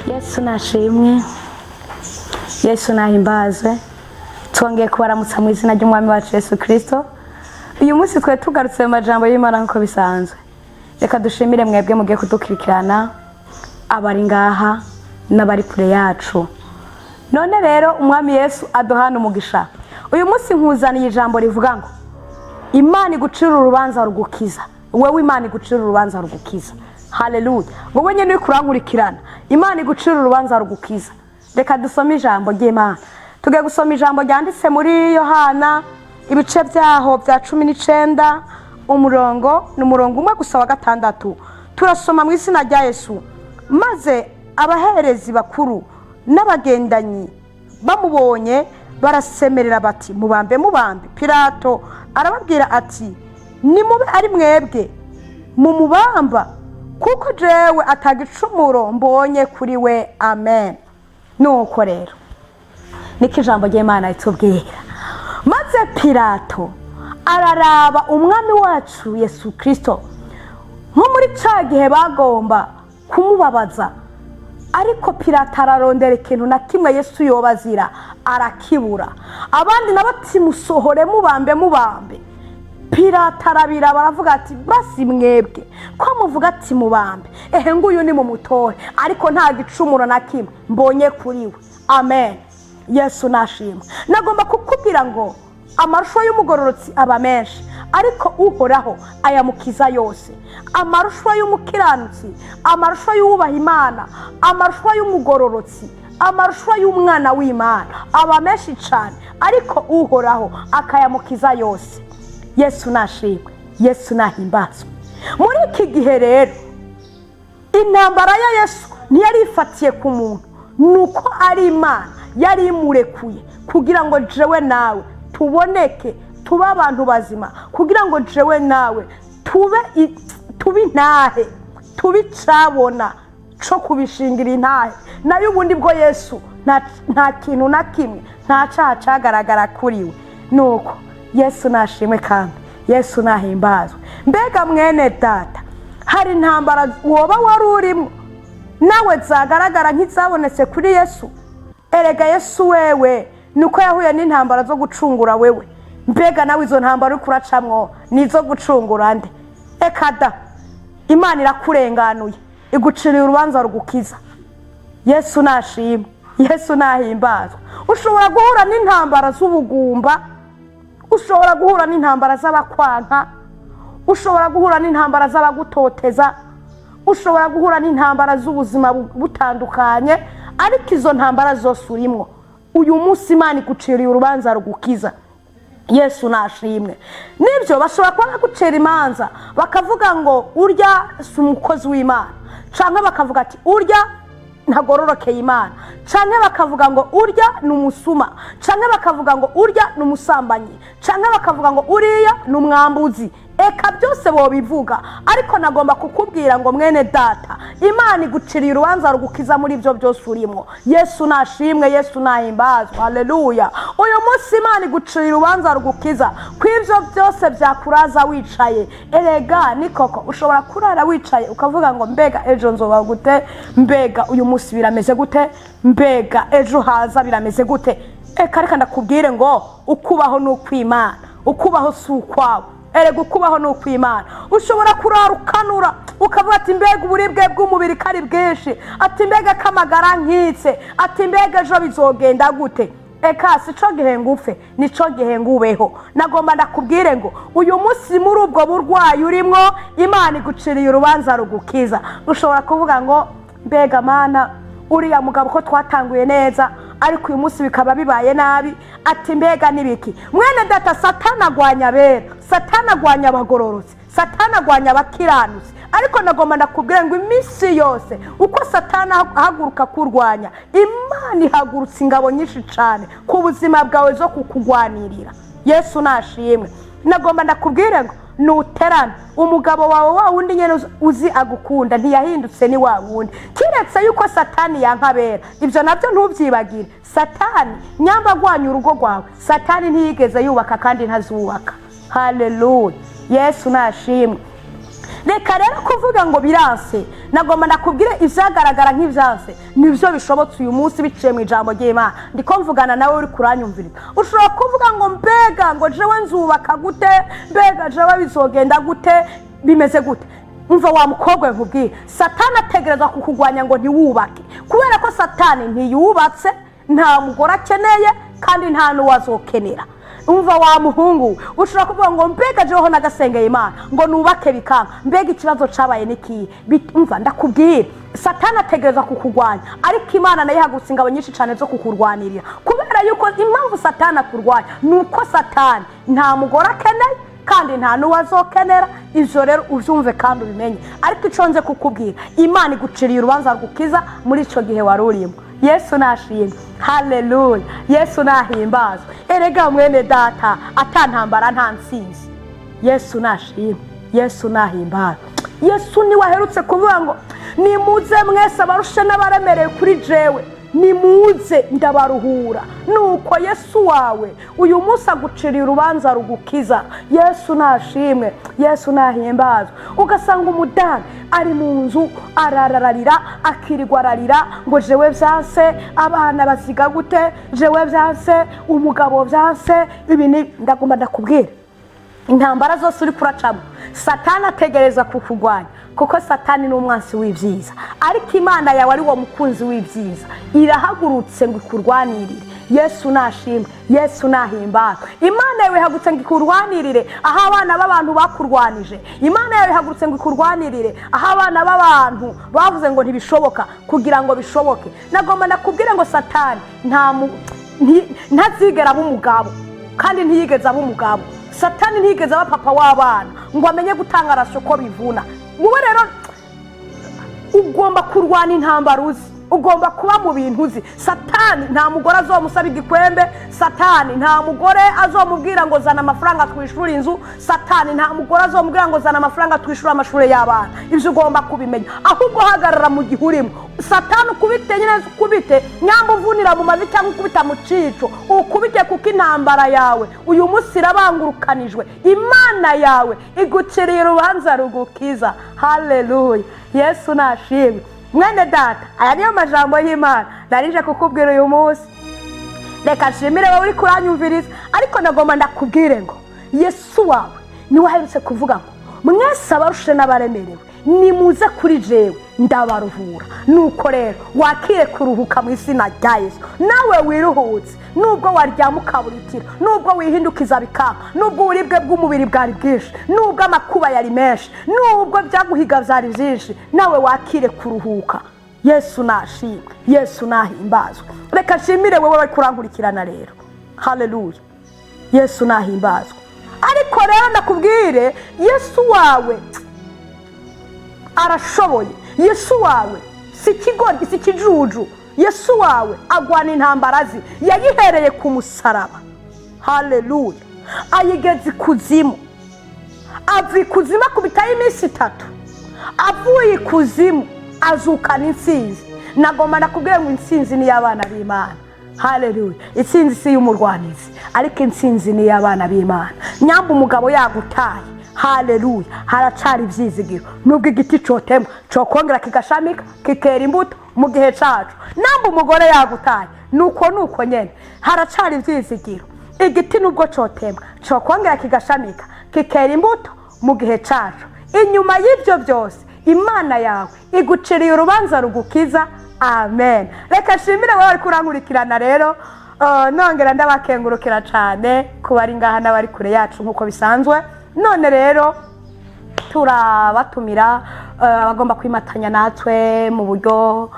Yesu nashimwe, Yesu nahimbazwe. Twongeye kubaramutsa mu izina ry'umwami wacu Yesu Kristo. Uyu munsi twe tugarutse mu majambo y'Imana nko bisanzwe. Reka dushimire mwebwe mugiye kudukurikirana, abari ngaha n'abari kure yacu. None rero umwami Yesu aduhana umugisha. Uyu munsi nkuzaniye ijambo rivuga ngo Imana igucira urubanza rugukiza. Wewe Imana igucira urubanza rugukiza. Haleluya. Wowe nyene kurankurikirana, Imana igucira urubanza rugukiza. Reka dusome ijambo ry'Imana. Tugiye gusoma ijambo ryanditse muri Yohana ibice byaho bya 19 umurongo umwe gusa wa 6. Turasoma mu izina rya Yesu. Maze abaherezi bakuru n'abagendanyi bamubonye barasemerera bati mubambe. Pilato arababwira ati nimube ari mwebwe mumubamba kuko jewe atagicumuro mbonye kuri we. Amen. Nuko rero niko ijambo ry'Imana ritubwira. Maze Pilato araraba umwami wacu Yesu Kristo nko muri ca gihe bagomba kumubabaza, ariko Pilato ararondera ikintu na kimwe Yesu yobazira arakibura. Abandi nabati musohore mubambe. Pilato arabira baravuga ati basi mwebwe ko muvuga ati mubambe, ehe nguyu ni mu mutore, ariko nta gicumuro na kimwe mbonye kuri we. Amen. Yesu nashimwe. Nagomba kukubwira ngo amarusho y'umugororotsi aba menshi, ariko uhoraho ayamukiza yose. Amarusho y'umukiranutsi, amarusho y'ubaha Imana, amarusho y'umugororotsi, amarusho y'umwana w'Imana aba menshi cyane, ariko uhoraho akayamukiza yose. Yesu nashimwe, Yesu nahimbazwe. Muri iki gihe rero intambara ya Yesu ntiyari ifatiye ku muntu, nuko ari Imana yari imurekuye kugira ngo jewe nawe tuboneke, tuba abantu bazima, kugira ngo jewe nawe tube intahe, tubicabona cyo kubishingira intahe. Nayo ubundi bwo Yesu nta kintu na kimwe, nta cyaha cyagaragara kuri we. Nuko Yesu nashimwe kandi Yesu nahimbazwe. Mbega mwene data, hari intambara woba wari urimo nawe zagaragara nk'izabonetse kuri Yesu? Erega Yesu wewe nuko yahuye n'intambara zo gucungura wewe. Mbega nawe izo ntambara uri kuracamwo nizo gucungura nde? Ekada, Imana irakurenganuye igucira urubanza rugukiza. Yesu nashimwe, Yesu nahimbazwe. Ushobora guhura n'intambara z'ubugumba, ushobora guhura n'intambara z'abakwanka, ushobora guhura n'intambara z'abagutoteza, ushobora guhura n'intambara z'ubuzima butandukanye, ariko izo ntambara zose urimo uyu munsi Imana iguciriye urubanza rugukiza. Yesu nashimwe. Nibyo bashobora kuba gucira imanza bakavuga ngo urya si umukozi w'Imana, canke bakavuga ati urya ntagororokeye Imana, canke bakavuga ngo urya numusuma, canke bakavuga ngo urya numusambanyi, canke bakavuga ngo uriya numwambuzi. Eka byose bo bivuga, ariko nagomba kukubwira ngo mwene data, Imana iguciriye urubanza rugukiza muri ibyo byose urimo. Yesu nashimwe, Yesu nahimbazwe. Haleluya. Uyu munsi Imana iguciriye urubanza rugukiza kw'ibyo byose byakuraza wicaye. Erega ni koko ushobora kurara wicaye ukavuga ngo mbega ejo nzoba gute, mbega uyu munsi birameze gute, mbega ejo haza birameze gute. Eka reka ndakubwire ngo ukubaho n'ukw'Imana, ukubaho si ukwawe. Erega ukubaho n'ukw'Imana. Ushobora kurara ukanura ukavuga ati mbega uburibwe bw'umubiri kari bwinshi, ati mbega kamagara nkitse, ati mbega ejo bizogenda gute. Eka sico gihe ngufe, nico gihe ngubeho. Nagomba ndakubwire ngo uyu munsi muri ubwo burwayi urimo Imana iguciriye urubanza rugukiza. Ushobora kuvuga ngo mbega Mana uriya mugabo ko twatanguye neza, ariko uyu munsi bikaba bibaye nabi, ati mbega nibiki. Mwene data, Satana agwanya abera, Satana agwanya abagororotsi, Satana agwanya abakiranutsi, ariko nagomba ndakubwira ngo iminsi yose uko Satana ahaguruka kurwanya, Imana ihagurutse ingabo nyinshi cyane ku buzima bwawe zo kukugwanirira. Yesu nashimwe. Nagomba ndakubwira ngo nuterana umugabo wawe wa wundi nyene uzi agukunda ntiyahindutse ni wa wundi, kiretse yuko Satani yankabera. Ibyo nabyo ntubyibagire. Satani nyamba agwanya urugo rwawe, Satani ntiyigeze yubaka kandi ntazubaka. Haleluya. Yesu nashimwe. reka rero kuvuga ngo biranse nagomba nakubwire ivyagaragara nk'ivyanse nivyo bishobotse uyu munsi biciye mu ijambo ry'Imana ndiko mvugana nawe uri kuranyumviriza ushobora kuvuga ngo mbega ngo jewe nzubaka gute mbega jewe bizogenda gute bimeze gute umva wa mukobwa nkubwiye satani ategereza kukugwanya ngo ntiwubake kubera ko satani ntiyubatse nta mugore akeneye kandi nta n'uwazokenera umva wa muhungu ushobora kuvuga ngo mbega jeho nagasengeye Imana ngo nubake bikanga mbega ikibazo cabaye niki umva ndakubwira satani ategereza kukugwanya ariko Imana nayo ihagurutse ingabo nyinshi cyane zo kukurwanirira kubera yuko impamvu satani akurwanya nuko satani nta mugore akeneye kandi nta n'uwazokenera ivyo rero uvyumve kandi ubimenye ariko ico nze kukubwira Imana iguciriye urubanza rukiza muri ico gihe warurimo Yesu nashimwe haleluya Yesu nahimbazwe erega mwene data atantambara nta nsinzi Yesu nashimwe Yesu nahimbazwe Yesu ni waherutse kuvuga ngo nimuze mwese abarushe n'abaremereye kuri jewe nimuze ndabaruhura nuko Yesu wawe uyu munsi aguciriye urubanza rugukiza Yesu nashimwe Yesu nahimbazwe ugasanga umudani ari mu nzu arararira akirirwa ararira ngo jewe vyanse abana basiga gute jewe vyanse umugabo vyanse ibini ndagomba ndakubwira intambara zose uri kuracamo satani ategereza kukugwanya kuko satani ni umwansi w'ivyiza ariko Imana yawe ari wo mukunzi w'ivyiza irahagurutse ngo ikurwanirire Yesu nashimwe Yesu nahimbazwe Imana yawe ihagurutse ngo ikurwanirire aho abana b'abantu bakurwanije Imana yawe ihagurutse ngo ikurwanirire aho abana b'abantu bavuze ngo ntibishoboka kugira ngo bishoboke nagomba nakubwire ngo satani ntazigera aba umugabo kandi ntiyigeze aba umugabo satani ntiyigeze aba papa w'abana ngo amenye gutanga arasho ko bivuna mubo rero ugomba kurwana intambara uzi ugomba kuba mu bintu uzi satani nta mugore azomusaba igikwembe satani nta mugore azomubwira ngo zana amafaranga twishura inzu satani nta mugore azomubwira ngo zana amafaranga twishura amashuri y'abana ivyo ugomba kubimenya ahubwo hagarara mu gihurimo satani ukubite nyine ukubite nyamba uvunira mu mavi cyangwa ukubita mu cico ukubite kuko intambara yawe uyu munsi irabangurukanijwe Imana yawe iguciriye urubanza rugukiza haleluya Yesu nashimwe mwene data aya niyo majambo y'Imana narije kukubwira uyu munsi reka nshimire wowe uri kuranyumviriza ariko nagomba ndakubwire ngo Yesu wawe niwe aherutse kuvuga ngo mwese abarushe n'abaremerewe nimuze kuri jewe ndabaruhura nuko rero wakire kuruhuka mu izina rya Yesu nawe wiruhutse nubwo waryama ukaburitira nubwo wihindukiza bikanga nubwo uburibwe bw'umubiri bwari bwinshi nubwo amakuba yari menshi nubwo byaguhiga vyari vyinshi nawe wakire kuruhuka Yesu nashimwe Yesu nahimbazwe reka nshimire wowe bari kurankurikirana rero haleluya Yesu nahimbazwe ariko rero nakubwire Yesu wawe arashoboye Yesu wawe si kigoryi si kijuju Yesu wawe agwana intambara zi yayihereye ku musaraba haleluya ayigeze kuzimu avi kuzima kubitaye iminsi 3 avuye kuzimu azukana intsinzi nagomba nakubwira ngo intsinzi ni y'abana b'Imana haleluya intsinzi si y'umurwanizi ariko intsinzi ni y'abana b'Imana nyamba umugabo yagutaye haleluya haracari ivyizigiro nubwo igiti cotemwa cokongera kigashamika kikera imbuto mu gihe cacu namba umugore yagutaye nuko nyene haracari ivyizigiro igiti nubwo cotemwa cokongera kigashamika kikera imbuto mu gihe cacu inyuma y'ivyo byose Imana yawe iguciriye urubanza rugukiza amen reka nshimire wowe ari kurankurikirana rero nongera ndabakengurukira cyane kuba ari ngaha n'abari kure yacu nkuko bisanzwe none rero turabatumira abagomba kwimatanya natwe mu buryo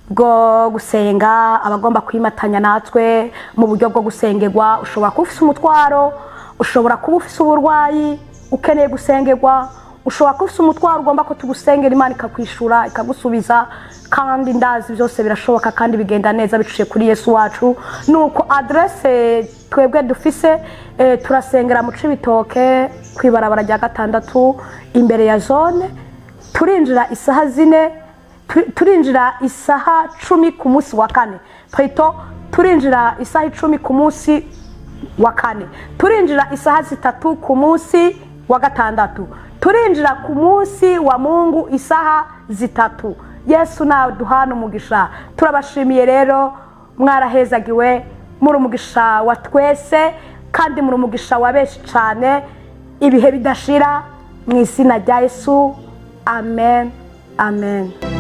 bwo gusenga abagomba kwimatanya natwe mu buryo bwo gusengerwa ushobora kuba ufise umutwaro ushobora kuba ufise uburwayi ukeneye gusengerwa ushobora kuba ufise umutwaro ugomba ko tugusengera Imana ikakwishura ikagusubiza kandi ndazi byose birashoboka kandi bigenda neza bicuye kuri Yesu wacu nuko adresse twebwe dufise turasengera mu Cibitoke kwibarabara rya 6 imbere ya zone turinjira isaha 4 turinjira isaha 10 ku munsi wa 4 plutôt turinjira isaha 10 ku munsi wa 4 turinjira isaha 3 ku munsi wa 6 turinjira ku munsi wa Mungu isaha 3. Yesu nawe duhana umugisha. Turabashimiye rero, mwarahezagiwe, muri umugisha wa twese kandi muri umugisha wa benshi cyane, ibihe bidashira mu izina rya Yesu. Amen, amen.